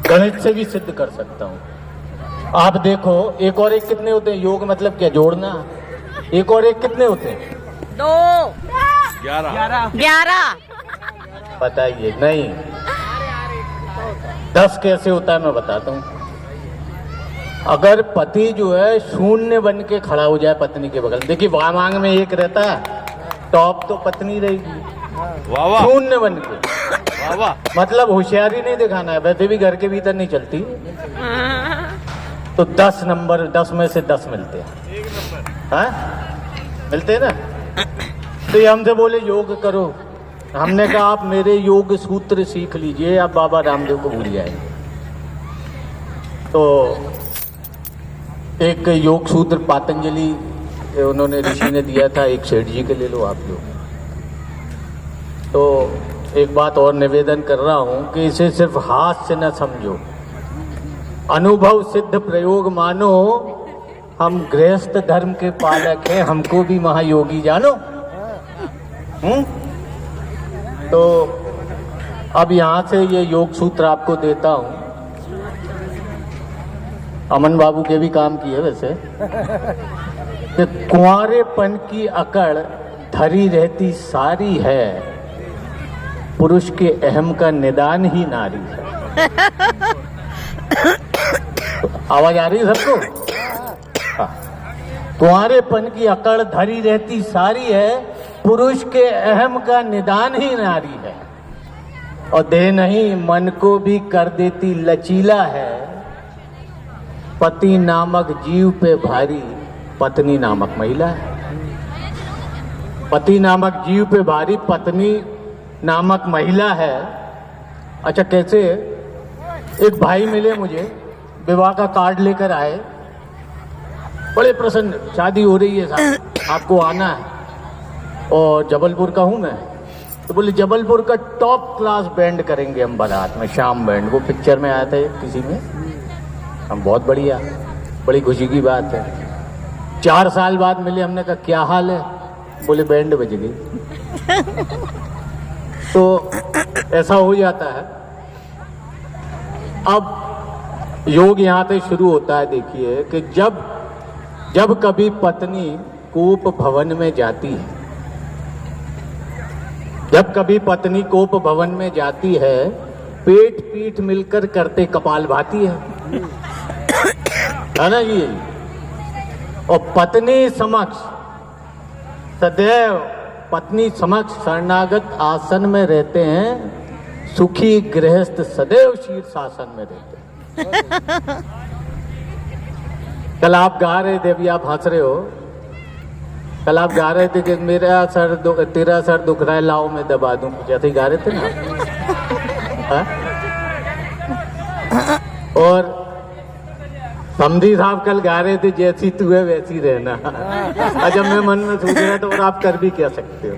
गणित से भी सिद्ध कर सकता हूँ। आप देखो, एक और एक कितने होते हैं? योग मतलब क्या? जोड़ना। एक और एक कितने होते हैं? 2 11 बताइए। नहीं, 10 कैसे होता है मैं बताता हूँ। अगर पति जो है शून्य बन के खड़ा हो जाए पत्नी के बगल, देखिए वामांग में 1 रहता है, टॉप तो पत्नी रहेगी, शून्य बन के। मतलब होशियारी नहीं दिखाना है, वैसे भी घर के भीतर नहीं चलती। तो 10 नंबर, 10 में से 10 मिलते हैं। हाँ, मिलते हैं ना। तो ये हमसे बोले योग करो, हमने कहा आप मेरे योग सूत्र सीख लीजिए, आप बाबा रामदेव को भूल जाएंगे। तो एक योग सूत्र पातंजलि उन्होंने ऋषि ने दिया था, एक सेठ जी के ले लो आप लोग। तो एक बात और निवेदन कर रहा हूं कि इसे सिर्फ हाथ से न समझो, अनुभव सिद्ध प्रयोग मानो। हम गृहस्थ धर्म के पालक हैं, हमको भी महायोगी जानो। तो अब यहां से ये योग सूत्र आपको देता हूं। अमन बाबू के भी काम किए वैसे कि कुंवारेपन की अकड़ धरी रहती सारी है, पुरुष के अहम का निदान ही नारी है। आवाज आ रही है सबको? कुंवारेपन की अकड़ धरी रहती सारी है, पुरुष के अहम का निदान ही नारी है। और देह नहीं मन को भी कर देती लचीला है, पति नामक जीव पे भारी पत्नी नामक महिला है। पति नामक जीव पे भारी पत्नी नामक महिला है। अच्छा, कैसे? एक भाई मिले मुझे, विवाह का कार्ड लेकर आए, बड़े प्रसन्न, शादी हो रही है साहब, आपको आना है। और जबलपुर का हूँ मैं। तो बोले जबलपुर का टॉप क्लास बैंड करेंगे हम बारात में, शाम बैंड। वो पिक्चर में आया था किसी में, हम बहुत बढ़िया, बड़ी खुशी की बात है। 4 साल बाद मिले, हमने कहा क्या हाल है? बोले बैंड बज गई। तो ऐसा हो जाता है। अब योग यहां से शुरू होता है। देखिए कि जब कभी पत्नी कोप भवन में जाती है, जब कभी पत्नी कोप भवन में जाती है, पेट पीठ मिलकर करते कपाल भाती है ना जी। और पत्नी समक्ष सदैव, पत्नी समक्ष शरणागत आसन में रहते हैं, सुखी गृहस्थ सदैव शीर्षासन में रहते हैं। कल आप गा रहे थे, अभी आप हंस रहे हो, कल आप गा रहे थे कि तेरा सर दुख रहा है, लाओ मैं दबा दूं, जैसे ही गा रहे थे ना। और समधी साहब कल गा रहे थे, जैसी तू है वैसी रहना। अच्छा, मैं मन में सोच रहा था, और आप कर भी क्या सकते हो?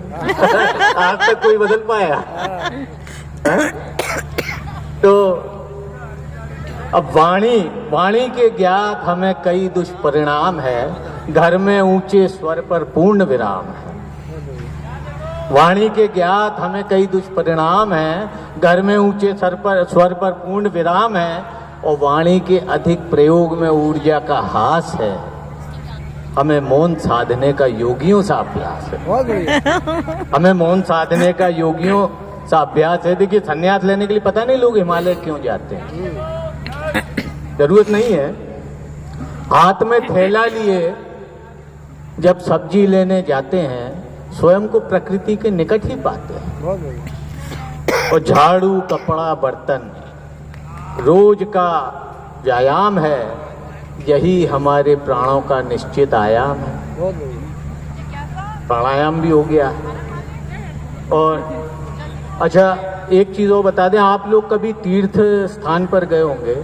आज तक कोई बदल पाया? तो अब वाणी के ज्ञात हमें कई दुष्परिणाम है, घर में ऊंचे स्वर पर पूर्ण विराम है। वाणी के ज्ञात हमें कई दुष्परिणाम है, घर में ऊंचे स्वर पर पूर्ण विराम है। और वाणी के अधिक प्रयोग में ऊर्जा का हास है, हमें मौन साधने का योगियों सा अभ्यास है। हमें मौन साधने का योगियों सा अभ्यास है। देखिए, संन्यास लेने के लिए पता नहीं लोग हिमालय क्यों जाते हैं, जरूरत नहीं है। हाथ में थैला लिए जब सब्जी लेने जाते हैं, स्वयं को प्रकृति के निकट ही पाते हैं। और झाड़ू, कपड़ा, बर्तन रोज का व्यायाम है, यही हमारे प्राणों का निश्चित आयाम है। प्राणायाम भी हो गया। और अच्छा, एक चीज और बता दें, आप लोग कभी तीर्थ स्थान पर गए होंगे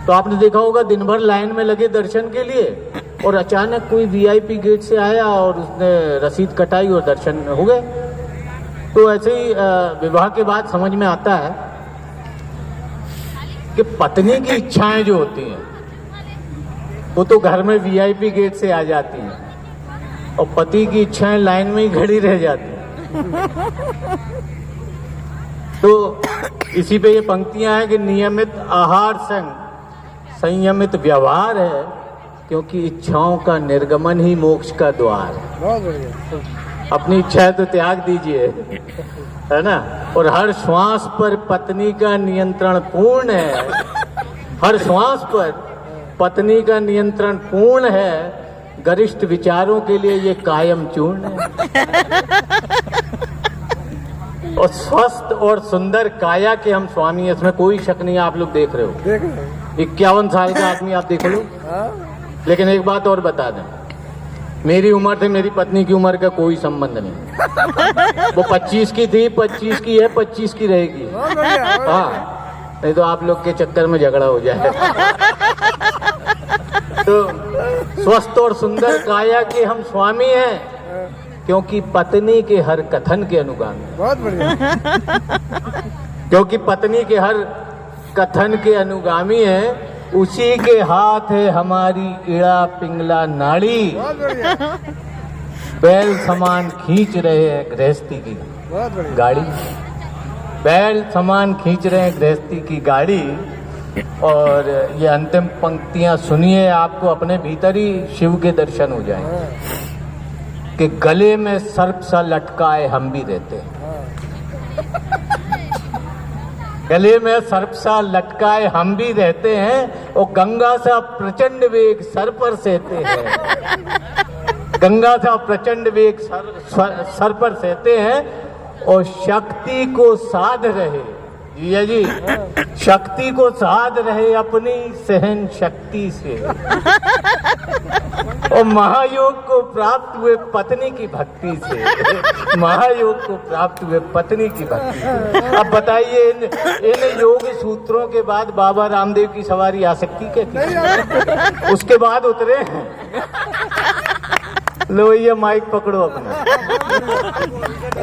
तो आपने देखा होगा दिन भर लाइन में लगे दर्शन के लिए, और अचानक कोई वीआईपी गेट से आया और उसने रसीद कटाई और दर्शन हो गए। तो ऐसे ही विवाह के बाद समझ में आता है कि पत्नी की इच्छाएं जो होती हैं वो तो घर में वीआईपी गेट से आ जाती हैं, और पति की इच्छाएं लाइन में ही खड़ी रह जाती हैं। तो इसी पे ये पंक्तियां हैं कि नियमित आहार संग संयमित व्यवहार है, क्योंकि इच्छाओं का निर्गमन ही मोक्ष का द्वार है। बहुत बढ़िया। अपनी इच्छा है तो त्याग दीजिए, है ना। और हर श्वास पर पत्नी का नियंत्रण पूर्ण है, हर श्वास पर पत्नी का नियंत्रण पूर्ण है, गरिष्ठ विचारों के लिए ये कायम चूर्ण है। और स्वस्थ और सुंदर काया के हम स्वामी हैं, इसमें कोई शक नहीं है। आप लोग देख रहे हो, देख रहे हैं। 51 साल का आदमी आप देख लो। हाँ? लेकिन एक बात और बता दें, मेरी उम्र से मेरी पत्नी की उम्र का कोई संबंध नहीं। वो 25 की थी, 25 की है, 25 की रहेगी। बहुत बढ़िया। हाँ, नहीं तो आप लोग के चक्कर में झगड़ा हो जाए। तो स्वस्थ और सुंदर काया के हम स्वामी हैं, क्योंकि पत्नी के हर कथन के अनुगामी। बहुत बढ़िया। क्योंकि पत्नी के हर कथन के अनुगामी हैं, उसी के हाथ है हमारी इड़ा पिंगला नाड़ी। बहुत बढ़िया। बैल समान खींच रहे हैं गृहस्थी की बहुत बढ़िया। गाड़ी, बैल समान खींच रहे हैं गृहस्थी की गाड़ी। और ये अंतिम पंक्तियां सुनिए, आपको अपने भीतर ही शिव के दर्शन हो जाएंगे कि गले में सर्प सा लटकाए हम भी रहते हैं। गले में सर्प सा लटकाए हम भी रहते हैं, और गंगा सा प्रचंड वेग सर पर सहते हैं। गंगा सा प्रचंड वेग सर पर सहते हैं, और शक्ति को साध रहे, जिया जी, शक्ति को साध रहे अपनी सहन शक्ति से, और महायोग को प्राप्त हुए पत्नी की भक्ति से। महायोग को प्राप्त हुए पत्नी की भक्ति से। अब बताइए, इन योग सूत्रों के बाद बाबा रामदेव की सवारी आ सकती क्या? उसके बाद उतरे हैं। लो ये माइक पकड़ो अपना।